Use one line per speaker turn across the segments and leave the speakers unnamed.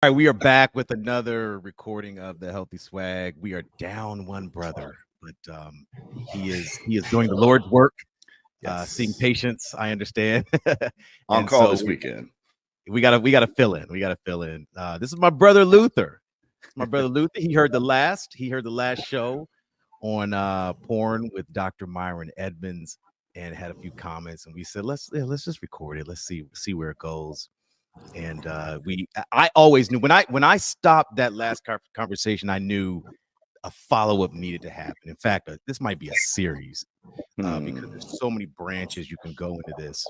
All right, we are back with another recording of the Healthy Swag. We are down one brother, but he is doing the Lord's work, seeing patients. I understand.
On call this weekend.
We gotta fill in. This is my brother Luther. He heard the last show on porn with Dr. Myron Edmonds and had a few comments, and we said let's just record it. Let's see where it goes. And I always knew when I stopped that last conversation, I knew a follow-up needed to happen. In fact, this might be a series because there's so many branches you can go into this.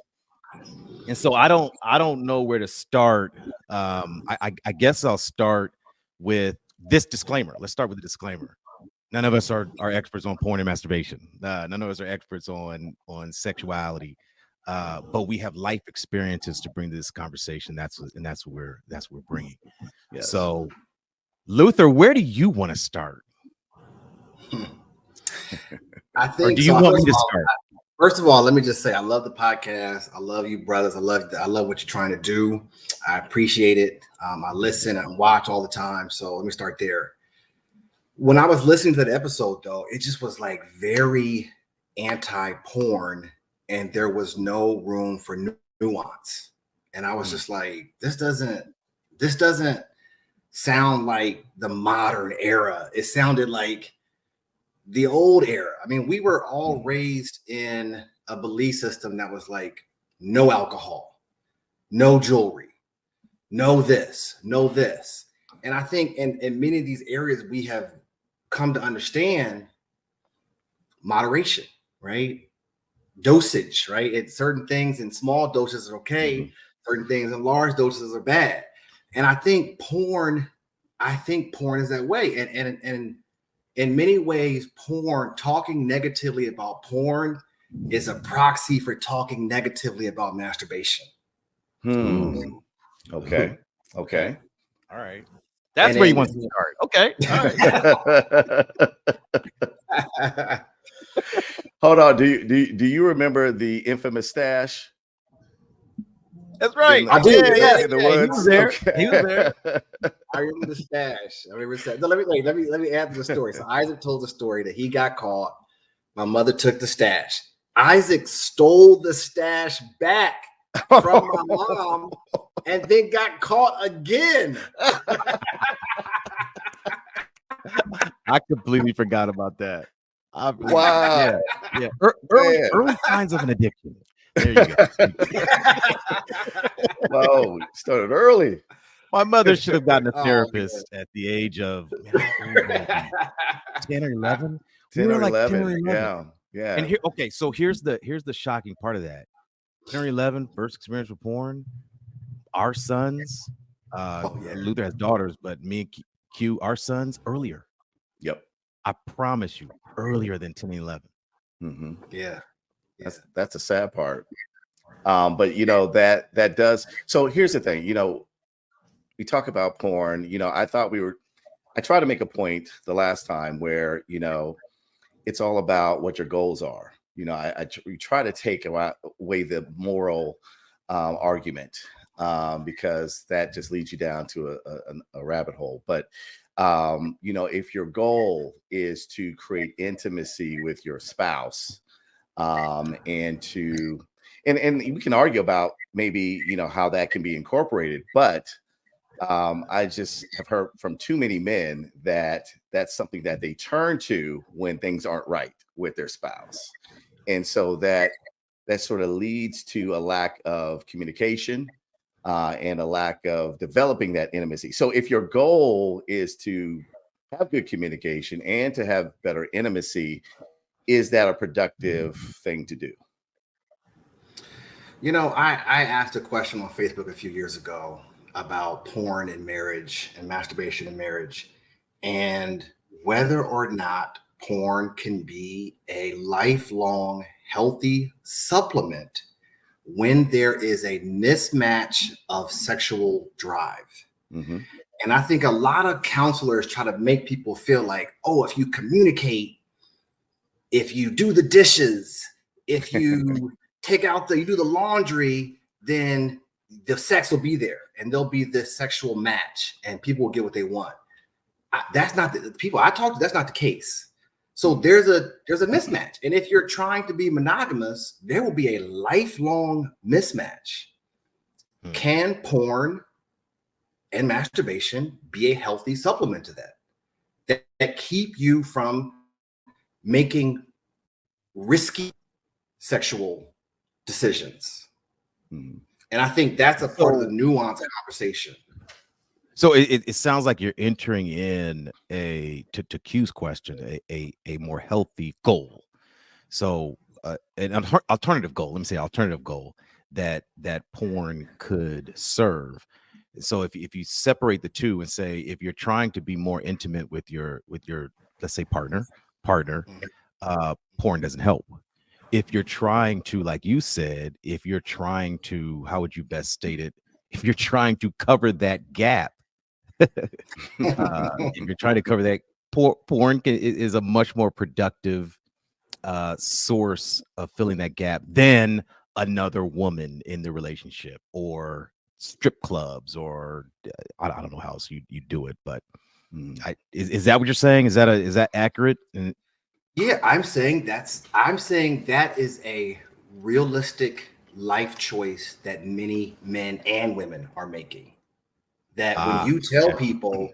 And so I don't know where to start. I guess I'll start with this disclaimer. Let's start with the disclaimer. None of us are experts on porn and masturbation. None of us are experts on sexuality. But we have life experiences to bring to this conversation. That's what we're bringing. Yes. So, Luther, where do you want to start?
I think.
Or do you want me to start?
First of all, let me just say I love the podcast. I love you, brothers. I love what you're trying to do. I appreciate it. I listen and watch all the time. So let me start there. When I was listening to the episode, though, it just was like very anti-porn. And there was no room for nuance. And I was just like, this doesn't sound like the modern era. It sounded like the old era. I mean, we were all raised in a belief system that was like, no alcohol, no jewelry, no this, no this. And I think in many of these areas, we have come to understand moderation, right? Dosage, right? It's certain things in small doses are okay. Certain things in large doses are bad. And I think porn is that way. And in many ways, talking negatively about porn is a proxy for talking negatively about masturbation.
Okay.
All right. That's where you want to start. Okay. All right.
Hold on. Do you remember the infamous stash?
That's right.
I do.
In the woods.
He was there.
Okay.
He was there.
I remember the stash. I remember. No, let me add to the story. So Isaac told the story that he got caught. My mother took the stash. Isaac stole the stash back from my mom and then got caught again.
I completely forgot about that.
Wow.
Yeah. Early signs of an addiction. There you go.
Whoa, started early.
My mother should have gotten a therapist at the age of 10 or 11.
10 or 11. Yeah.
And so here's the shocking part of that. 10 or 11, first experience with porn. Our sons, Luther has daughters, but me and Q, our sons earlier.
Yep.
I promise you, earlier than 10 and 11.
Mm-hmm.
Yeah.
That's a sad part. But that does. So here's the thing, we talk about porn, I try to make a point the last time where, it's all about what your goals are. We try to take away the moral argument because that just leads you down to a rabbit hole. But if your goal is to create intimacy with your spouse, and we can argue about maybe how that can be incorporated, but I just have heard from too many men that that's something that they turn to when things aren't right with their spouse, and so that sort of leads to a lack of communication and a lack of developing that intimacy. So if your goal is to have good communication and to have better intimacy, is that a productive thing to do?
I asked a question on Facebook a few years ago about porn and marriage and masturbation in marriage and whether or not porn can be a lifelong healthy supplement when there is a mismatch of sexual drive.
Mm-hmm.
And I think a lot of counselors try to make people feel like, oh, if you communicate, if you do the dishes, if you you do the laundry, then the sex will be there and there'll be this sexual match and people will get what they want. That's not the people I talk to. That's not the case. So there's a mismatch. And if you're trying to be monogamous, there will be a lifelong mismatch. Can porn and masturbation be a healthy supplement to that keep you from making risky sexual decisions? And I think that's a part of the nuance of conversation.
So it sounds like you're entering in to Q's question, a more healthy goal. So an alternative goal, let me say alternative goal that porn could serve. So if you separate the two and say, if you're trying to be more intimate with your let's say partner, porn doesn't help. If you're trying to, like you said, if you're trying to, how would you best state it? If you're trying to cover that gap, if you're trying to cover that, porn is a much more productive source of filling that gap than another woman in the relationship, or strip clubs, or I don't know how else you do it, but is that what you're saying? Is that accurate?
Yeah, I'm saying that is a realistic life choice that many men and women are making. That when you tell people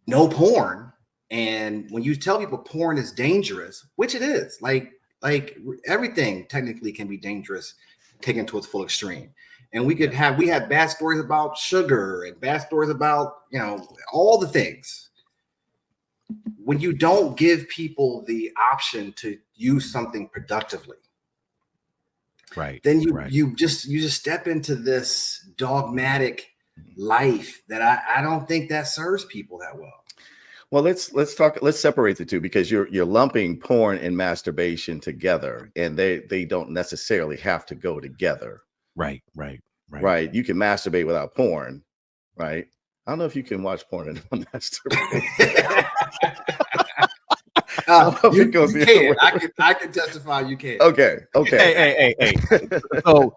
no porn, and when you tell people porn is dangerous, which it is, like everything technically can be dangerous taken to its full extreme. And we have bad stories about sugar and bad stories about, all the things. When you don't give people the option to use something productively,
right,
then you just step into this dogmatic life that I don't think that serves people that well.
Well, let's separate the two, because you're lumping porn and masturbation together, and they don't necessarily have to go together.
Right.
You can masturbate without porn, right? I don't know if you can watch porn and not masturbate.
You can. I can testify you can.
Okay.
Hey. So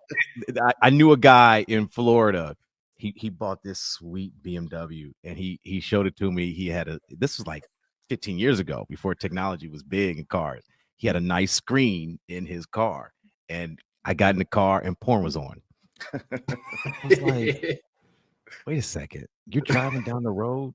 I knew a guy in Florida. He bought this sweet BMW, and he showed it to me. This was like 15 years ago, before technology was big in cars. He had a nice screen in his car, and I got in the car and porn was on. I was like, wait a second, you're driving down the road?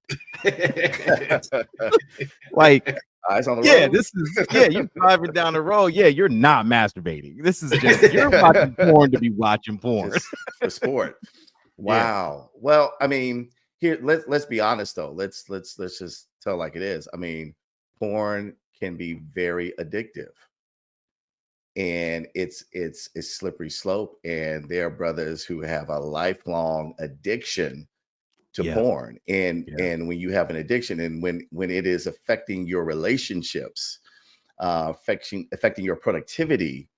Like,
eyes on the road.
You're driving down the road. Yeah, you're not masturbating. This is just, you're watching porn to be watching porn.
Just for sport. Wow. Yeah. Well, I mean, here, let's be honest though. Let's just tell like it is. I mean, porn can be very addictive, and it's slippery slope. And there are brothers who have a lifelong addiction to porn. And when you have an addiction, and when it is affecting your relationships, affecting your productivity,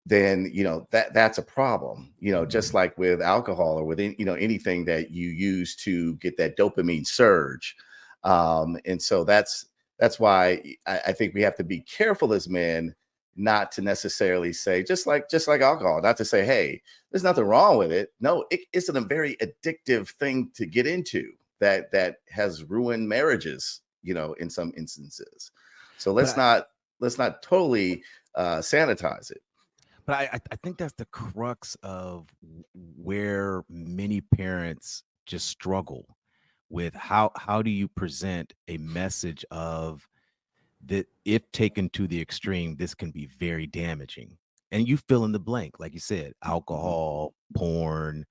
then that's a problem. Just like with alcohol, or with anything that you use to get that dopamine surge. And so that's why I think we have to be careful as men, not to necessarily say, just like alcohol, not to say, hey, there's nothing wrong with it. No, it's a very addictive thing to get into that has ruined marriages, in some instances. So let's not totally sanitize it.
But I think that's the crux of where many parents just struggle with. How do you present a message of that, if taken to the extreme, this can be very damaging? And you fill in the blank, like you said, alcohol, porn,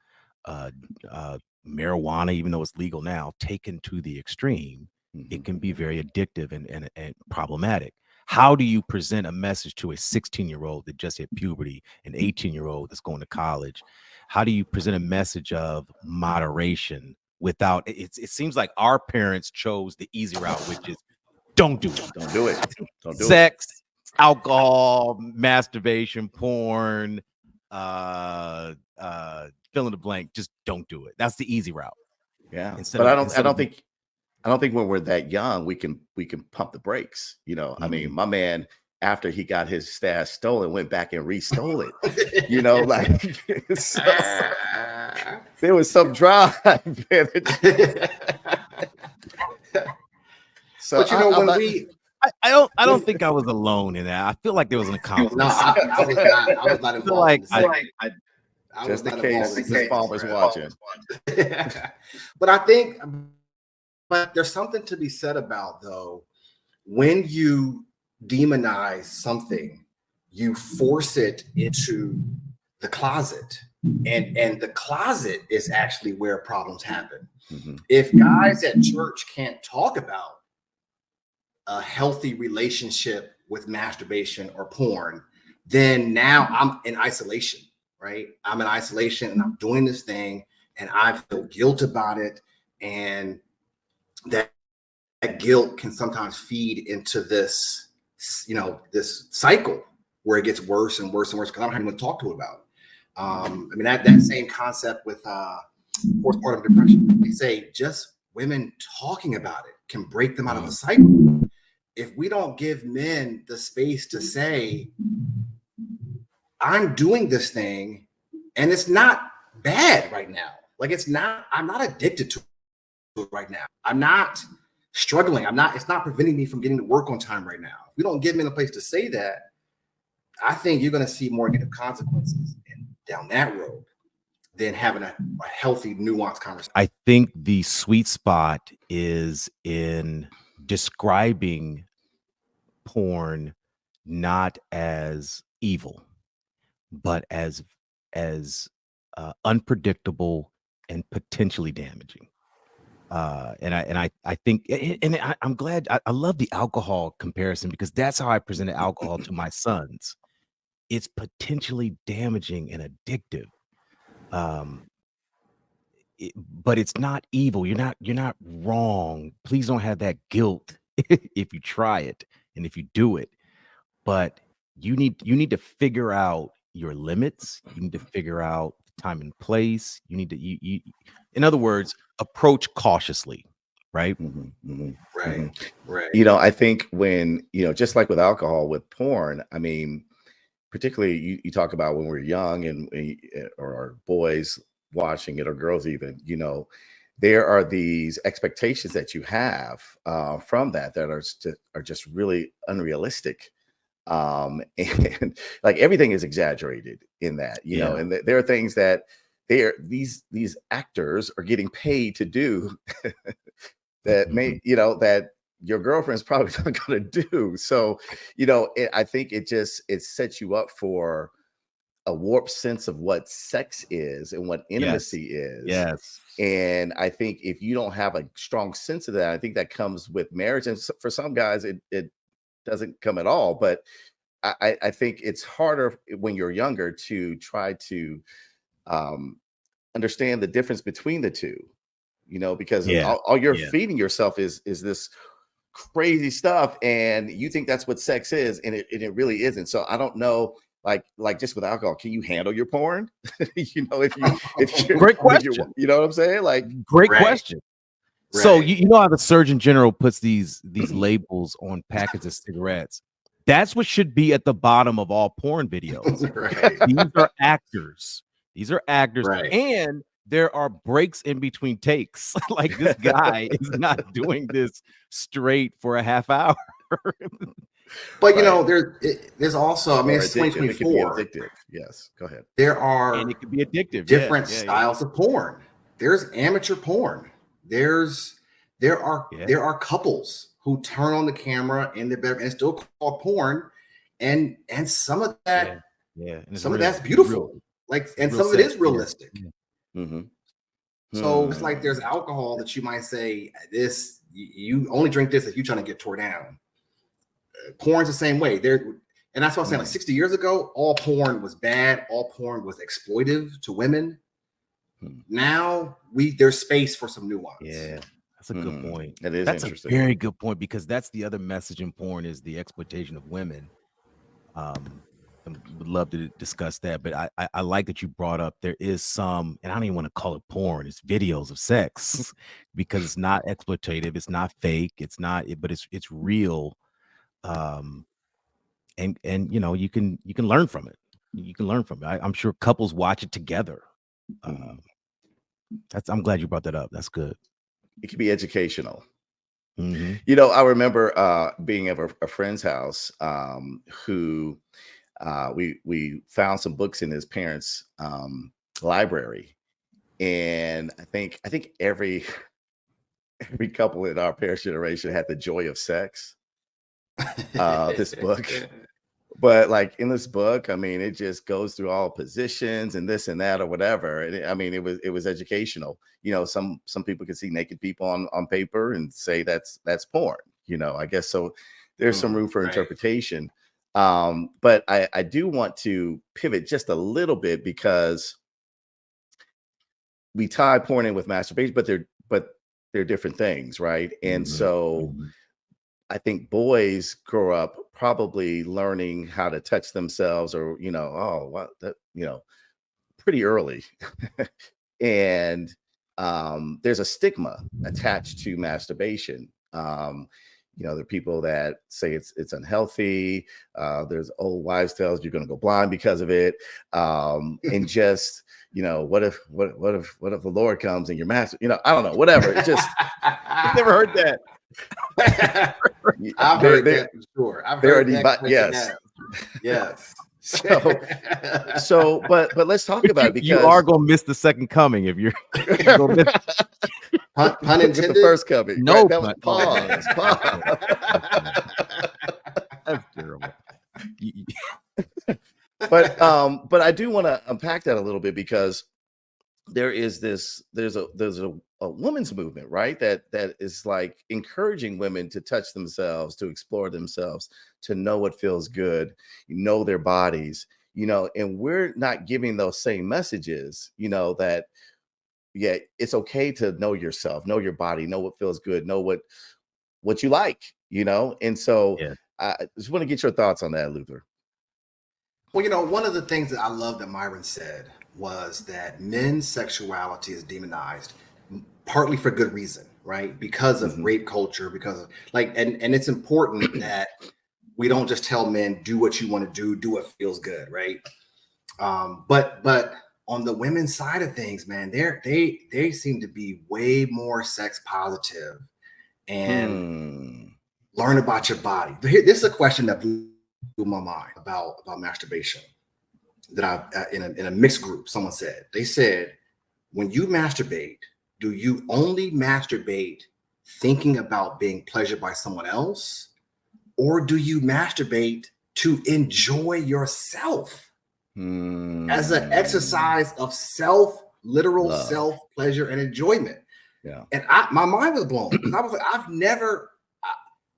marijuana, even though it's legal now, taken to the extreme, it can be very addictive and problematic. How do you present a message to a 16-year-old that just hit puberty, an 18-year-old that's going to college? How do you present a message of moderation without it? It seems like our parents chose the easy route, which is don't do it.
Don't do it. Don't do
Sex, alcohol, masturbation, porn, fill in the blank. Just don't do it. That's the easy route.
Yeah. But I don't think when we're that young, we can pump the brakes. I mean, my man, after he got his stash stolen, went back and re-stole it. There was some drive. So
but you know, when we
I don't think I was alone in that. I feel like there was an accomplice.
no, I was not. I was not
I
involved.
feel like
I
just
was
in
not
case
involved
Miss Palmer's watching.
But I think, but there's something to be said about though, when you demonize something, you force it into the closet, and the closet is actually where problems happen.
Mm-hmm.
If guys at church can't talk about a healthy relationship with masturbation or porn, then now I'm in isolation, right? I'm in isolation and I'm doing this thing and I feel guilt about it. And that guilt can sometimes feed into this, this cycle where it gets worse and worse and worse because I don't have anyone to talk to about. I mean, that same concept with postpartum depression, they say just women talking about it can break them out of a cycle. If we don't give men the space to say, I'm doing this thing and it's not bad right now. Like I'm not addicted to it right now. I'm not struggling. It's not preventing me from getting to work on time right now. If we don't give men a place to say that, I think you're going to see more negative consequences down that road than having a healthy, nuanced conversation.
I think the sweet spot is in describing porn not as evil, but as unpredictable and potentially damaging. And I think, and I'm glad. I love the alcohol comparison because that's how I presented alcohol to my sons. It's potentially damaging and addictive. But it's not evil. You're not wrong. Please don't have that guilt if you try it and if you do it. But you need to figure out your limits. You need to figure out time and place. You need to you in other words, approach cautiously, right?
Mm-hmm, mm-hmm,
right,
mm-hmm.
right.
I think when, just like with alcohol, with porn, I mean, particularly you talk about when we're young and or our boys watching it or girls even, there are these expectations that you have from that are just really unrealistic. And like everything is exaggerated in that, and there are things that these actors are getting paid to do that may, that your girlfriend's probably not going to do. So, I think it sets you up for a warped sense of what sex is and what intimacy is.
Yes.
And I think if you don't have a strong sense of that, I think that comes with marriage. And for some guys, it doesn't come at all. But I think it's harder when you're younger to try to understand the difference between the two, because all you're feeding yourself is this crazy stuff, and you think that's what sex is, and it really isn't. So I don't know, like just with alcohol, can you handle your porn? if you
Great question.
You know what I'm saying? Like,
great question. Right. So you know how the Surgeon General puts these labels on packets of cigarettes? That's what should be at the bottom of all porn videos.
Right.
These are actors.
Right.
And there are breaks in between takes. Like this guy is not doing this straight for a half hour.
But there's also, I mean, it's 2024.
It can be addictive. Yes, go ahead.
There are,
and it can be addictive.
Different styles of porn. There's amateur porn. There are couples who turn on the camera in the bedroom and it's still called porn, and some of that, some of that's beautiful. And some of it is realistic.
Yeah. Mm-hmm.
So it's like there's alcohol that you might say this, you only drink this if you're trying to get tore down. Porn's the same way. And that's what I'm saying. Like 60 years ago, all porn was bad. All porn was exploitive to women. Now there's space for some nuance.
Yeah, that's a good point.
That's interesting.
A very good point, because that's the other message in porn is the exploitation of women. I would love to discuss that, but I like that you brought up there is some, and I don't even want to call it porn. It's videos of sex because it's not exploitative, it's not fake, but it's real. And you can learn from it. I'm sure couples watch it together. I'm glad you brought that up. That's good.
It can be educational.
Mm-hmm.
You know, I remember being at a friend's house who we found some books in his parents' library, and I think every couple in our parents' generation had The Joy of Sex. This book. But like in this book, I mean, it just goes through all positions and this and that or whatever. And I mean, it was educational. You know, some people can see naked people on paper and say that's porn. You know, I guess so. There's some room for interpretation. But I do want to pivot just a little bit because we tie porn in with masturbation, but they're different things, right? And so I think boys grow up probably learning how to touch themselves or, you know, oh, what that, you know, pretty early. And there's a stigma attached to masturbation. You know, there are people that say it's unhealthy. There's old wives' tales, you're gonna go blind because of it. And just, you know, what if the Lord comes and you're master, you know, I don't know, whatever. It just
I've never heard that.
I've heard that for sure. I've heard that. Yes.
So, but let's talk about it because
you are gonna miss the second coming if you're gonna miss
pun intended.
with the first coming.
No,
right? That was pause.
That's terrible.
But I do want to unpack that a little bit because there's a women's movement, right? That is like encouraging women to touch themselves, to explore themselves, to know what feels good, know their bodies, you know, and we're not giving those same messages, you know, that yeah, it's okay to know yourself, know your body, know what feels good, know what you like, you know. And so I just want to get your thoughts on that, Luther.
Well, you know, one of the things that I love that Myron said was that men's sexuality is demonized, partly for good reason, right? Because of rape culture, because of like, and it's important that we don't just tell men, do what you want to do what feels good, right? But on the women's side of things, man, they seem to be way more sex positive and learn about your body. This is a question that blew my mind about masturbation that I in a mixed group. Someone said, they said, when you masturbate, do you only masturbate thinking about being pleasured by someone else, or do you masturbate to enjoy yourself as an exercise of literal self pleasure and enjoyment? Yeah. And my mind was blown because I was like,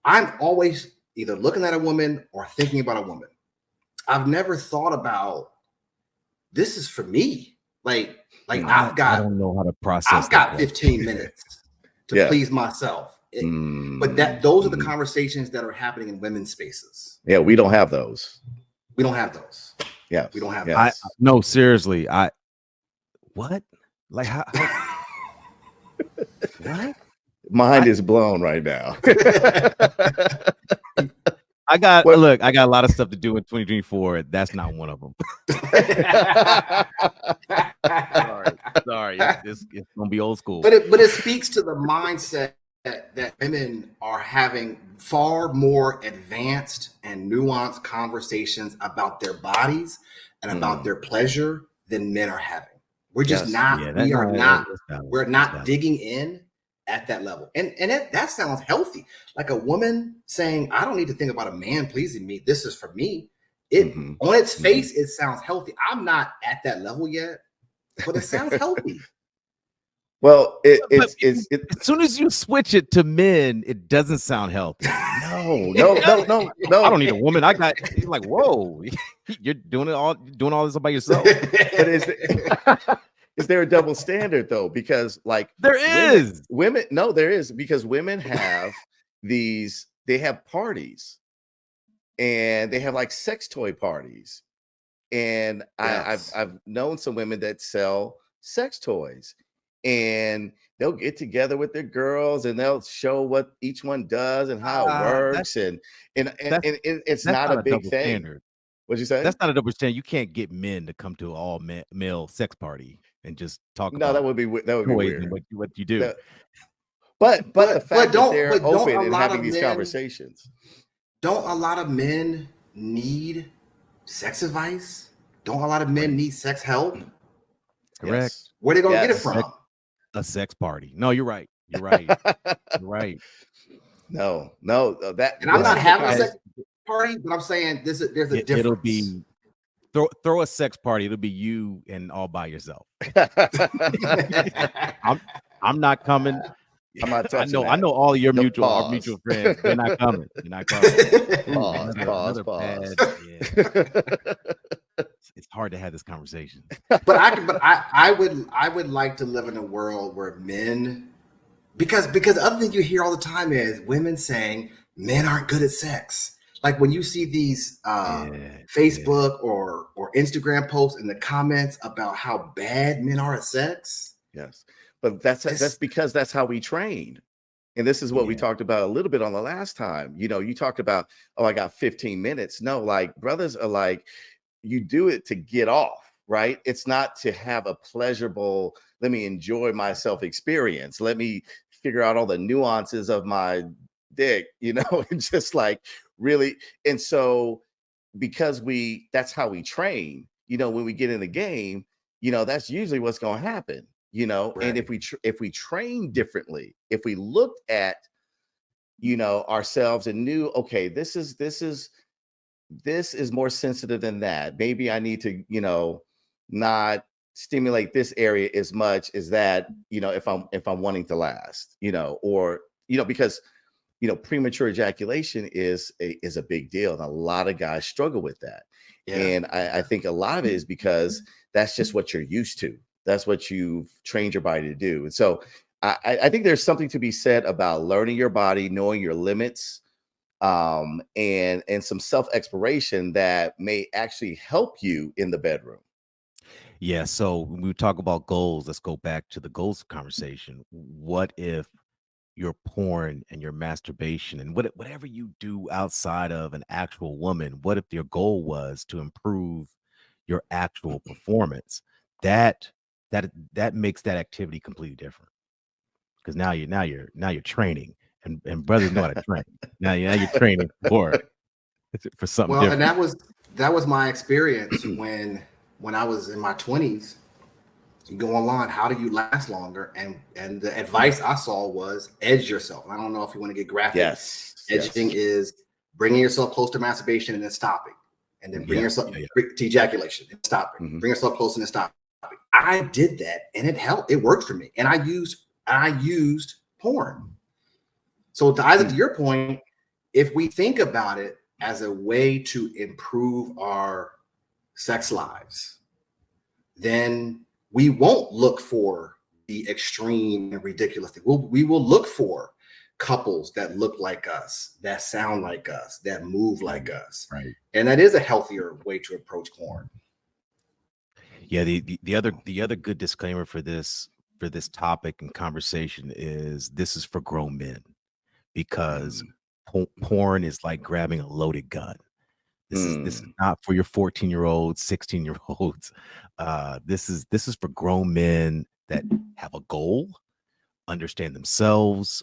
I'm always either looking at a woman or thinking about a woman. I've never thought about, this is for me. I
don't know how to process.
I've got 15 minutes to please myself. But those are the conversations that are happening in women's spaces.
Yeah, we don't have those.
We don't have those.
Yeah,
we don't have those.
No, seriously. What? Like how what?
Mind is blown right now.
I got a lot of stuff to do in 2024. That's not one of them. Sorry. It's gonna be old school.
But it speaks to the mindset that women are having far more advanced and nuanced conversations about their bodies and about their pleasure than men are having. We're just we're not digging in at that level. And that sounds healthy. Like a woman saying, I don't need to think about a man pleasing me. This is for me. On its face, it sounds healthy. I'm not at that level yet, but it sounds healthy.
Well, it's
as soon as you switch it to men, it doesn't sound healthy.
No.
I don't need a woman. He's like, whoa, you're doing all this by yourself.
But is there a double standard though? Because like
there is
women. No, there is, because women have they have parties and they have like sex toy parties. And I've known some women that sell sex toys, and they'll get together with their girls and they'll show what each one does and how it works. And it's not a big thing. Standard. What'd you say?
That's not a double standard. You can't get men to come to all male sex party. and just talk
No,
about
that would be
toys and
weird.
what you do.
But the fact that they're
don't
open
a
and
lot
having
of
these
men
conversations.
don't a lot of men need sex advice? Don't a lot of men need sex help?
Correct.
Yes.
Where they gonna get it
Yes.
from?
A sex party. No, you're right. You're right. You're right.
No, that
And I'm
this
not
is the
having a sex
conversation.
party, but I'm saying there's a difference.
It'll be throw a sex party. It'll be you and all by yourself. I'm not coming.
I'm not touching
I know all of your
No,
our mutual friends. They're not coming. You're not coming. Ooh,
Pause.
bad. Yeah. It's hard to have this conversation.
But I would like to live in a world where men, because the other thing you hear all the time is women saying men aren't good at sex. Like when you see these Facebook or Instagram posts in the comments about how bad men are at sex.
Yes, but that's because that's how we train. And this is what we talked about a little bit on the last time. You know, you talked about, oh, I got 15 minutes. No, like brothers are like, you do it to get off, right? It's not to have a pleasurable, let me enjoy myself experience. Let me figure out all the nuances of my dick, you know, and just like really. And so because that's how we train, you know, when we get in the game, you know, that's usually what's going to happen, you know.
Right.
And if we train differently, if we looked at, you know, ourselves and knew, okay, this is more sensitive than that. Maybe I need to, you know, not stimulate this area as much as that, you know, if I'm wanting to last, you know, or, you know, because, you know, premature ejaculation is a big deal. And a lot of guys struggle with that. Yeah. And I think a lot of it is because that's just what you're used to. That's what you've trained your body to do. And so I think there's something to be said about learning your body, knowing your limits, and some self-exploration that may actually help you in the bedroom.
Yeah. So when we talk about goals, let's go back to the goals conversation. What if your porn and your masturbation and whatever you do outside of an actual woman, what if your goal was to improve your actual performance? That makes that activity completely different. Because now you're training, and brothers know how to train. Now you're training for something
Well,
different.
and that was my experience when I was in my 20s. You go online, how do you last longer? And the advice I saw was edge yourself. I don't know if you want to get graphic.
Yes.
Edging is bringing yourself close to masturbation and then stopping, and then bring yourself to ejaculation and stopping. Mm-hmm. Bring yourself close and then stopping. I did that, and it helped. It worked for me, and I used porn. So to Isaac, to your point, if we think about it as a way to improve our sex lives, then we won't look for the extreme and ridiculous thing. We will look for couples that look like us, that sound like us, that move like us.
Right.
And that is a healthier way to approach porn.
Yeah, the other good disclaimer for this topic and conversation is this is for grown men, because porn is like grabbing a loaded gun. This is not for your 14-year-olds, 16-year-olds. This is for grown men that have a goal, understand themselves,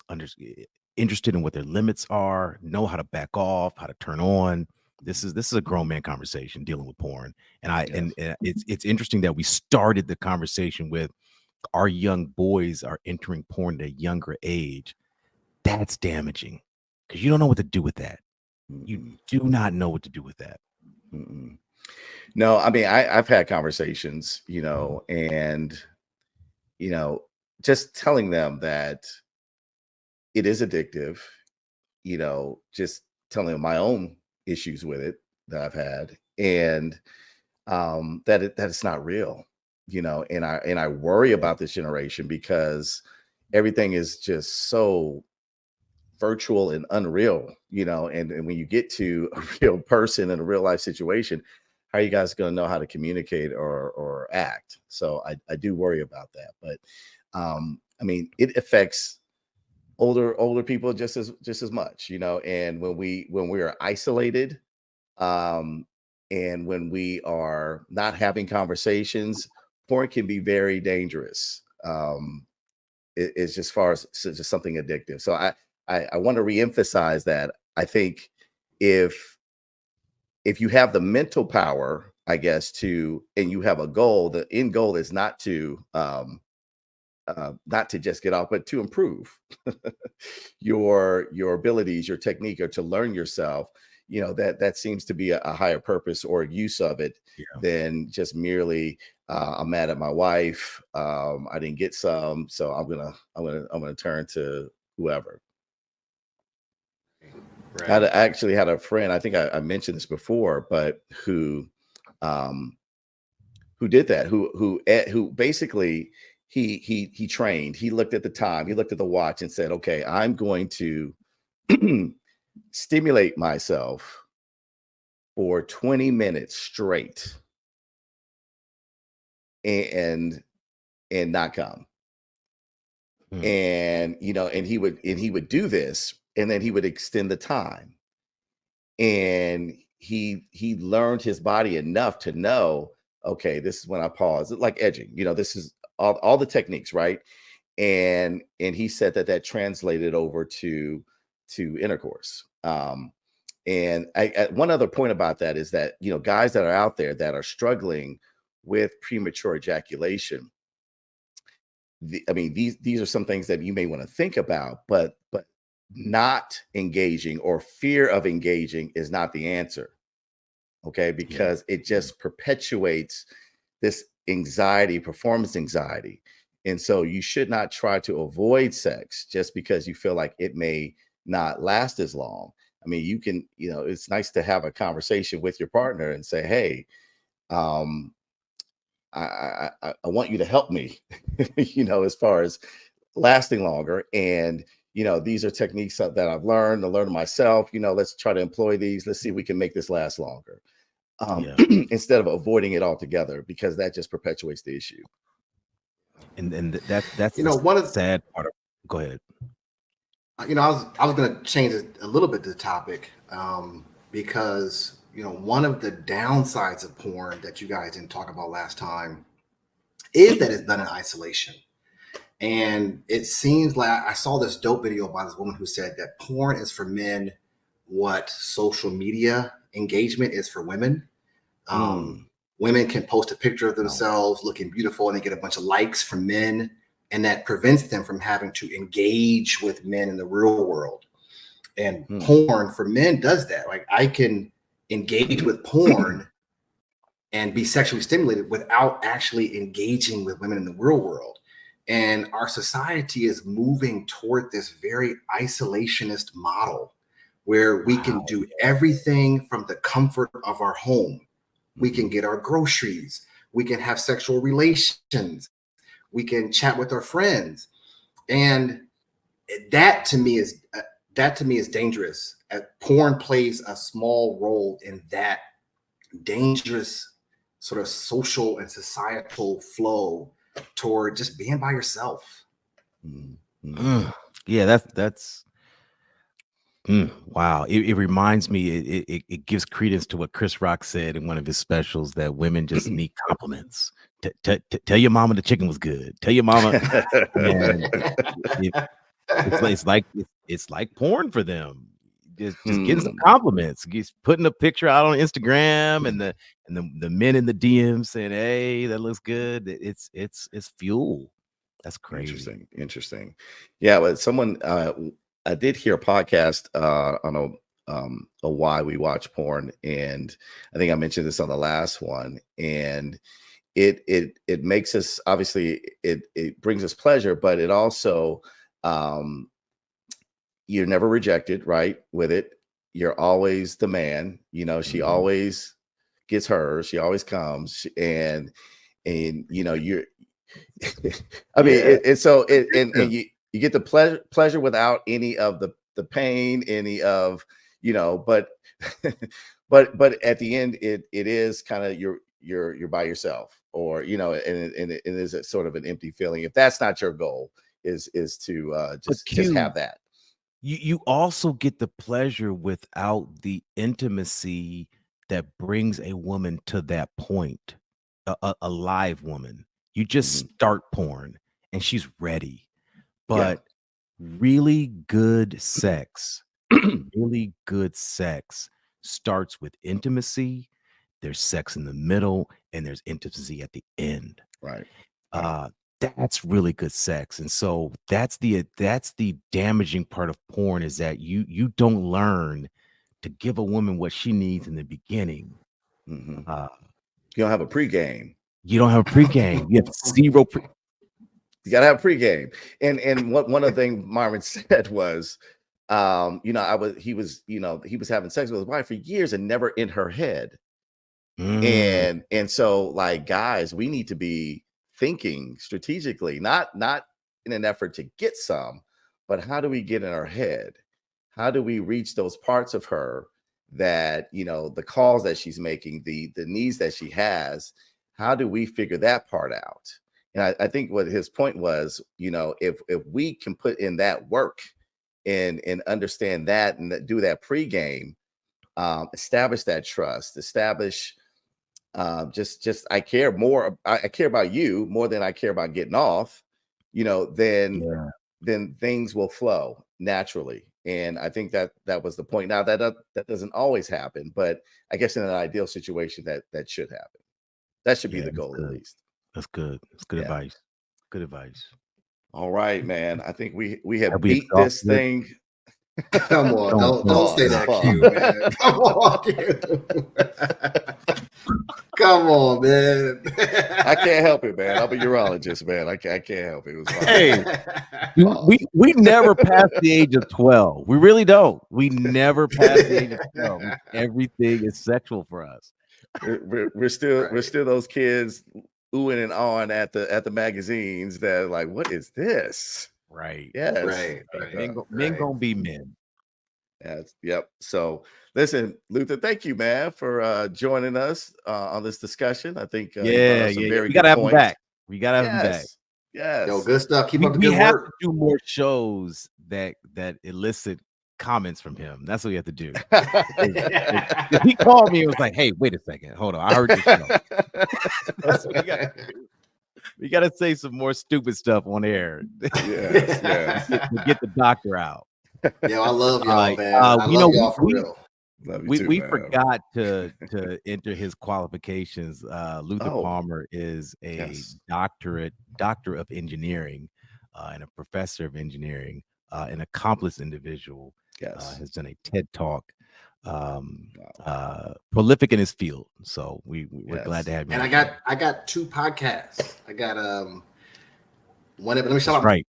interested in what their limits are, know how to back off, how to turn on. This is a grown man conversation dealing with porn. And it's interesting that we started the conversation with our young boys are entering porn at a younger age. That's damaging because you don't know what to do with that. You do not know what to do with that.
No, I mean, I've had conversations, you know, and, you know, just telling them that it is addictive, you know, just telling them my own issues with it that I've had, and that it's not real, you know, and I worry about this generation because everything is just so virtual and unreal, you know, and when you get to a real person in a real life situation, how are you guys going to know how to communicate or act? So I do worry about that. But I mean, it affects older people just as much, you know. And when we are isolated, and when we are not having conversations, porn can be very dangerous. It's just far as just something addictive. So I want to reemphasize that. I think if you have the mental power, I guess, and you have a goal, the end goal is not to just get off, but to improve your abilities, your technique, or to learn yourself. That seems to be a higher purpose or use of it than just merely I'm mad at my wife. I didn't get some, so I'm gonna turn to whoever. Right. I actually had a friend, I think I mentioned this before, but who did that, who basically he trained, he looked at the time, he looked at the watch and said, okay, I'm going to stimulate myself for 20 minutes straight and not come. And and he would do this, and then he would extend the time, and he learned his body enough to know, okay, this is when I pause. It's like edging, this is all the techniques, right? And he said that translated over to intercourse. And one other point about that is that, guys that are out there that are struggling with premature ejaculation, these are some things that you may want to think about, but not engaging or fear of engaging is not the answer. Okay, because it just perpetuates this anxiety, performance anxiety. And so you should not try to avoid sex just because you feel like it may not last as long. You can, it's nice to have a conversation with your partner and say, hey, I want you to help me, as far as lasting longer. And, these are techniques that I've learned to learn myself. Let's try to employ these. Let's see if we can make this last longer. Instead of avoiding it altogether, because that just perpetuates the issue.
And that's
one of the
sad part. Go ahead.
I was going to change it a little bit to the topic, because one of the downsides of porn that you guys didn't talk about last time is that it's done in isolation. And it seems like I saw this dope video by this woman who said that porn is for men what social media engagement is for women. Women can post a picture of themselves looking beautiful and they get a bunch of likes from men, and that prevents them from having to engage with men in the real world. And porn for men does that. Like, I can engage with porn and be sexually stimulated without actually engaging with women in the real world. And our society is moving toward this very isolationist model where we can do everything from the comfort of our home. We can get our groceries. We can have sexual relations. We can chat with our friends. And that to me is dangerous. Porn plays a small role in that dangerous sort of social and societal flow toward just being by yourself.
Yeah, that's wow. It reminds me, it gives credence to what Chris Rock said in one of his specials, that women just need compliments. Tell your mama the chicken was good. Tell your mama. And it's like porn for them. Just getting some compliments, putting a picture out on Instagram, and the men in the DMs saying, "Hey, that looks good." It's fuel. That's crazy.
Interesting. Yeah, but someone I did hear a podcast on a why we watch porn, and I think I mentioned this on the last one, and it makes us, obviously it brings us pleasure, but it also you're never rejected, right? With it, you're always the man. She always gets hers. She always comes, and you're. And you get the pleasure without any of the pain, any of but but at the end, it is kind of you're by yourself, or and it is a sort of an empty feeling if that's not your goal, is to just have that.
You also get the pleasure without the intimacy that brings a woman to that point, a live woman. You just start porn and she's ready.
Yeah.
But really good sex, really good sex starts with intimacy. There's sex in the middle and there's intimacy at the end.
Right.
That's really good sex. And so that's the damaging part of porn, is that you don't learn to give a woman what she needs in the beginning.
You don't have a pregame.
You don't have a pregame. You have zero
You gotta have pregame. And what one of the things Marvin said was, he was having sex with his wife for years and never in her head. And so, like, guys, we need to be thinking strategically, not in an effort to get some, but how do we get in our head? How do we reach those parts of her that, the calls that she's making, the needs that she has? How do we figure that part out? And I think what his point was, if we can put in that work and understand that and do that pregame, establish that trust, establish just I care more. I care about you more than I care about getting off, then things will flow naturally. And I think that was the point. Now that doesn't always happen, but I guess in an ideal situation that should happen. That should be the goal, at least.
That's good. That's good advice. Good advice.
All right, man. I think we have beat this thing.
Come on, don't say that, Q, man. Come on, Q. Come on, man.
I can't help it, man. I'm a urologist, man. I can't help it. It was fine.
Hey, we never pass the age of 12. We really don't. We never pass the age of 12. Everything is sexual for us.
We're still those kids oohing and ahhing at the magazines that are like, what is this?
Right.
Yes.
Right.
Men gonna be men.
Yes. Yep. So listen, Luther, thank you, man, for joining us on this discussion. I think
we gotta have him back. We gotta have him back.
Yes.
Yo, good stuff. Keep up the good
we have
work.
to do more shows that elicit comments from him. That's what we have to do. If he called me and was like, hey, wait a second, hold on, I heard this show. That's what we gotta do. We gotta say some more stupid stuff on air.
Yes.
To get the doctor out.
Yo, I love y'all, man. I love y'all for real.
We forgot to enter his qualifications. Luther Palmer is a doctor of engineering and a professor of engineering, an accomplished individual. Has done a TED Talk, prolific in his field. So we're glad to have you.
And I got 2 podcasts. I got one. Let me shout out my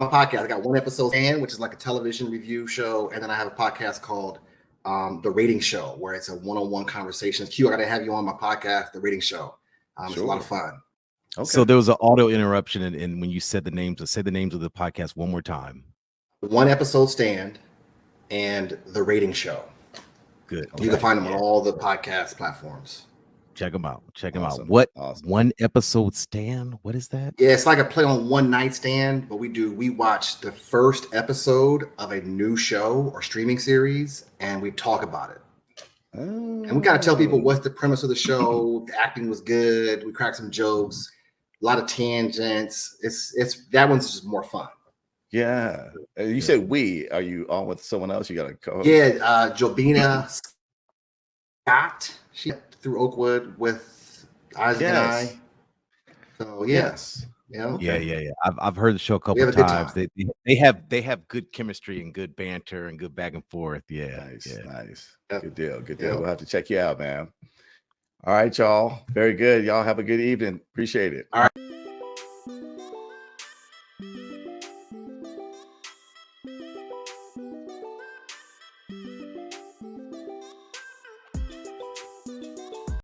podcast. I got one episode, which is like a television review show, and then I have a podcast called The Rating Show, where it's a one-on-one conversation. Q, I got to have you on my podcast, The Rating Show. It's a lot of fun.
Okay. So there was an auto interruption, and when you said the names, say the names of the podcast one more time.
One Episode Stand and The Rating Show.
Good.
You can find them on all the podcast platforms.
Check them out. What One Episode Stand? What is that?
Yeah, it's like a play on One Night Stand, but we watch the first episode of a new show or streaming series, and we talk about it. And we gotta tell people what's the premise of the show. The acting was good. We cracked some jokes, a lot of tangents. It's that one's just more fun.
Yeah. You said we. Are you on with someone else? You got a co-host?
Yeah, Jobina Scott. She through Oakwood with Isaac and I. So
yes.
Yeah. I've heard the show a couple of times. They have good chemistry and good banter and good back and forth. Yeah.
Nice. Good deal. We'll have to check you out, man. All right, y'all. Very good. Y'all have a good evening. Appreciate it.
All right.